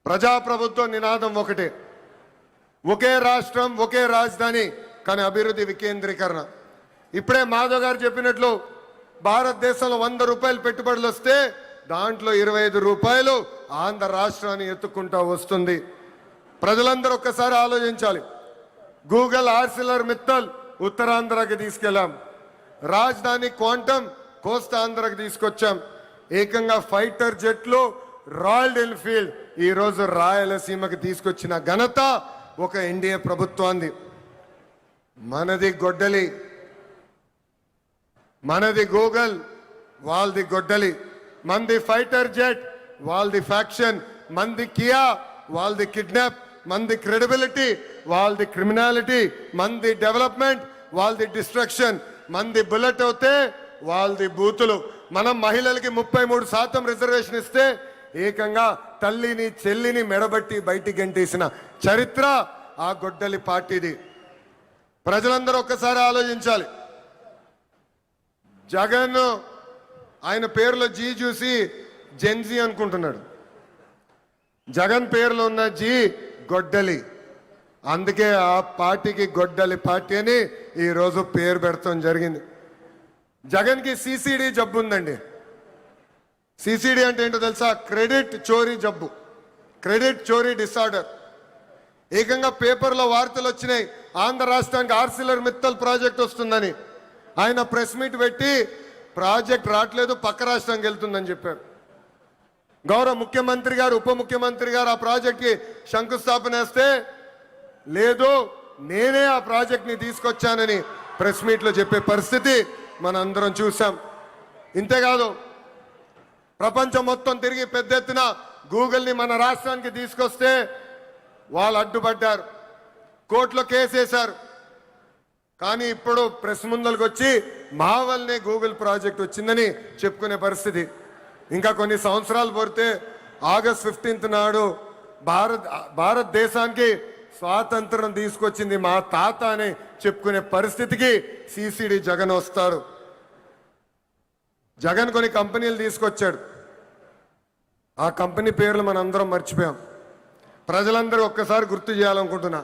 ప్రజాప్రభుత్వ నినాదం ఒకటే, ఒకే రాష్ట్రం ఒకే రాజధాని కానీ అభివృద్ధి వికేంద్రీకరణ. ఇప్పుడే మాధవ్ గారు చెప్పినట్లు భారతదేశంలో 100 రూపాయలు పెట్టుబడులు వస్తే దాంట్లో 25 రూపాయలు ఆంధ్ర రాష్ట్రాన్ని ఎత్తుకుంటా వస్తుంది. ప్రజలందరూ ఒక్కసారి ఆలోచించాలి. గూగుల్ ఆర్సిలర్ మిత్తల్ ఉత్తరాంధ్రకి తీసుకెళ్ళాం, రాజధాని క్వాంటమ్ కోస్తాంధ్రకి తీసుకొచ్చాం, ఏకంగా ఫైటర్ జెట్లు రాయల్ ఎన్ఫీల్డ్ ఈ రోజు రాయలసీమకి తీసుకొచ్చిన ఘనత ఒక ఎన్డీఏ ప్రభుత్వాన్ని. మనది గొడ్డలి, మనది గూగుల్, వాళ్ళది గొడ్డలి. మంది ఫైటర్ జెట్, వాళ్ళది ఫ్యాక్షన్. మంది కియా, వాళ్ళది కిడ్నాప్. మంది క్రెడిబిలిటీ, వాళ్ళది క్రిమినాలిటీ. మంది డెవలప్మెంట్, వాళ్ళది డిస్ట్రక్షన్. మంది బుల్లెట్ అవుతే వాళ్ళది బూతులు. మనం మహిళలకి 33% రిజర్వేషన్ ఇస్తే ఏకంగా తల్లిని చెల్లిని మెడబట్టి బయటికి గంటేసిన చరిత్ర ఆ గొడ్డలి పార్టీది. ప్రజలందరూ ఒక్కసారి ఆలోచించాలి. జగన్ ఆయన పేరులో జీ చూసి జెన్జీ అనుకుంటున్నాడు. జగన్ పేరులో ఉన్న జీ గొడ్డలి, అందుకే ఆ పార్టీకి గొడ్డలి పార్టీ అని ఈరోజు పేరు పెడతాం జరిగింది. జగన్కి సిసిడి జబ్బు ఉందండి. సిసిడి అంటే ఏంటో తెలుసా? క్రెడిట్ చోరీ జబ్బు, క్రెడిట్ చోరీ డిసార్డర్. ఏకంగా పేపర్లో వార్తలు వచ్చినాయి, ఆంధ్ర రాష్ట్రానికి ఆర్సిలర్ మిత్తల్ ప్రాజెక్ట్ వస్తుందని. ఆయన ప్రెస్ మీట్ పెట్టి ప్రాజెక్ట్ రావట్లేదు, పక్క రాష్ట్రానికి వెళ్తుందని చెప్పారు. గౌరవ ముఖ్యమంత్రి గారు, ఉప ముఖ్యమంత్రి గారు ఆ ప్రాజెక్ట్కి శంకుస్థాపన వేస్తే లేదు నేనే ఆ ప్రాజెక్ట్ని తీసుకొచ్చానని ప్రెస్ మీట్లో చెప్పే పరిస్థితి మనందరం చూసాం. ఇంతేకాదు ప్రపంచం మొత్తం తిరిగి పెద్ద ఎత్తున గూగుల్ని మన రాష్ట్రానికి తీసుకొస్తే వాళ్ళు అడ్డుపడ్డారు, కోర్టులో కేసు వేశారు. కానీ ఇప్పుడు ప్రెస్ ముందరకు వచ్చి మా వల్లనే గూగుల్ ప్రాజెక్ట్ వచ్చిందని చెప్పుకునే పరిస్థితి. ఇంకా కొన్ని సంవత్సరాలు పోతే ఆగస్ట్ 15 నాడు భారతదేశానికి స్వాతంత్రం తీసుకొచ్చింది మా తాత అని చెప్పుకునే పరిస్థితికి సిసిడి జగన్ వస్తారు. జగన్ కొన్ని కంపెనీలు తీసుకొచ్చాడు, ఆ కంపెనీ పేర్లు మనందరం మర్చిపోయాం. ప్రజలందరూ ఒక్కసారి గుర్తు చేయాలనుకుంటున్నా.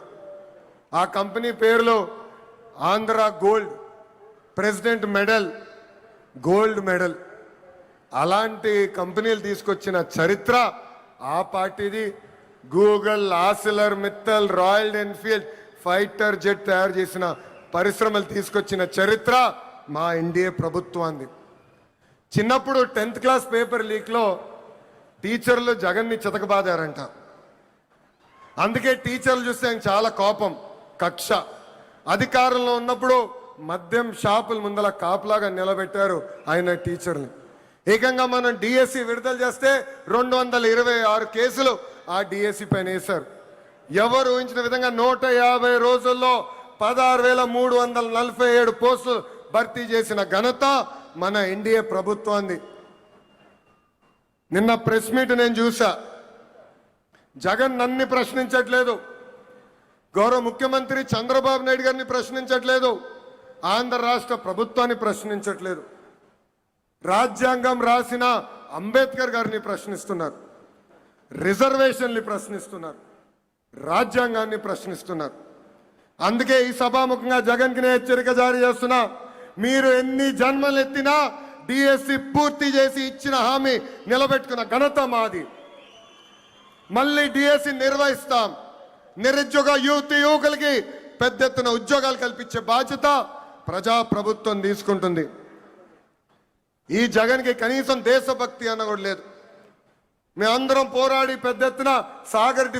ఆ కంపెనీ పేర్లు Andhra gold, president medal, gold medal. అలాంటి కంపెనీలు తీసుకొచ్చిన చరిత్ర ఆ పార్టీది. Google, Arcelor Mittal, royal Enfield, fighter jet తయారు చేసిన పరిశ్రమలు తీసుకొచ్చిన చరిత్ర మా ఎన్డీఏ ప్రభుత్వాన్ని. చిన్నప్పుడు 10th క్లాస్ పేపర్ లీక్లో టీచర్లు జగన్ని చితకబాదారంట. అందుకే టీచర్లు చూస్తే ఆయన చాలా కోపం, కక్ష. అధికారంలో ఉన్నప్పుడు మద్యం షాపుల ముందల కాపులాగా నిలబెట్టారు ఆయన టీచర్ని. ఏకంగా మనం డిఎస్సి విడుదల చేస్తే 226 కేసులు ఆ డిఎస్సి పైన వేశారు. ఎవరు ఊహించిన విధంగా 150 రోజుల్లో 16,347 పోస్టులు భర్తీ చేసిన ఘనత మన ఎన్డీఏ ప్రభుత్వాన్ని. నిన్న ప్రెస్ మీట్ నేను చూసా. జగన్ నన్ను ప్రశ్నించట్లేదు, గౌరవ ముఖ్యమంత్రి చంద్రబాబు నాయుడు గారిని ప్రశ్నించట్లేదు, ఆంధ్ర రాష్ట్ర ప్రభుత్వాన్ని ప్రశ్నించట్లేదు. రాజ్యాంగం రాసిన అంబేద్కర్ గారిని ప్రశ్నిస్తున్నారు, రిజర్వేషన్ని ప్రశ్నిస్తున్నారు, రాజ్యాంగాన్ని ప్రశ్నిస్తున్నారు. అందుకే ఈ సభాముఖంగా జగన్కి నేను హెచ్చరిక జారీ చేస్తున్నా. మీరు ఎన్ని జన్మలు ఎత్తినా డిఎస్సి పూర్తి చేసి ఇచ్చిన హామీ నిలబెట్టుకున్న ఘనత మాది. మళ్ళీ డిఎస్సి నిర్వహిస్తాం. నిరుద్యోగ యువకులకి పెద్ద ఎత్తున ఉద్యోగాలు కల్పించే బాధ్యత ప్రజాప్రభుత్వం తీసుకుంటుంది. ఈ జగన్కి కనీసం దేశభక్తి అన్న కూడా లేదు. మేమందరం పోరాడి పెద్ద ఎత్తున సాగర్